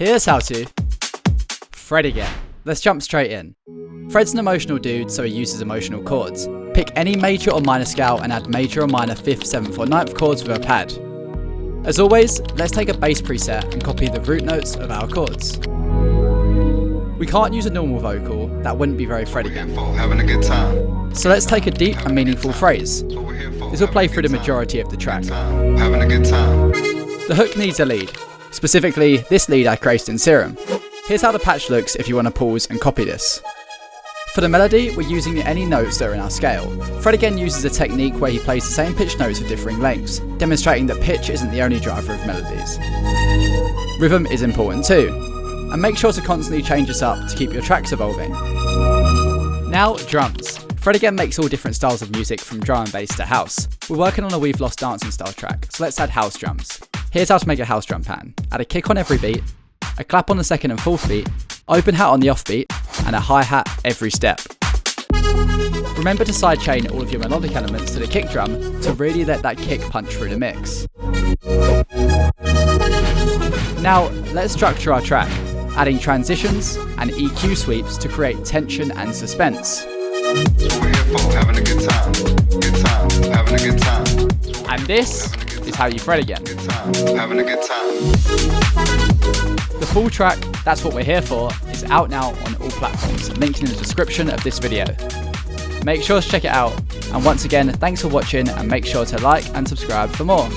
Here's how to. Fred again. Let's jump straight in. Fred's an emotional dude, so he uses emotional chords. Pick any major or minor scale and add major or minor 5th, 7th or 9th chords with a pad. As always, let's take a bass preset and copy the root notes of our chords. We can't use a normal vocal, that wouldn't be very Fred again. So let's take a deep and meaningful phrase. This will play through the majority of the track. The hook needs a lead, specifically this lead I created in Serum. Here's how the patch looks if you want to pause and copy this. For the melody, we're using any notes that are in our scale. Fred again uses a technique where he plays the same pitch notes with differing lengths, demonstrating that pitch isn't the only driver of melodies. Rhythm is important too, and make sure to constantly change this up to keep your tracks evolving. Now, drums. Fred again makes all different styles of music from drum and bass to house. We're working on a We've Lost dancing style track, so let's add house drums. Here's how to make a house drum pattern. Add a kick on every beat, a clap on the second and 4th beat, open hat on the off beat, and a hi-hat every step. Remember to sidechain all of your melodic elements to the kick drum to really let that kick punch through the mix. Now, let's structure our track, adding transitions and EQ sweeps to create tension and suspense. And this is how you Fred again. The full track, That's What We're Here For, is out now on all platforms, linked in the description of this video. Make sure to check it out, and once again, thanks for watching and make sure to like and subscribe for more.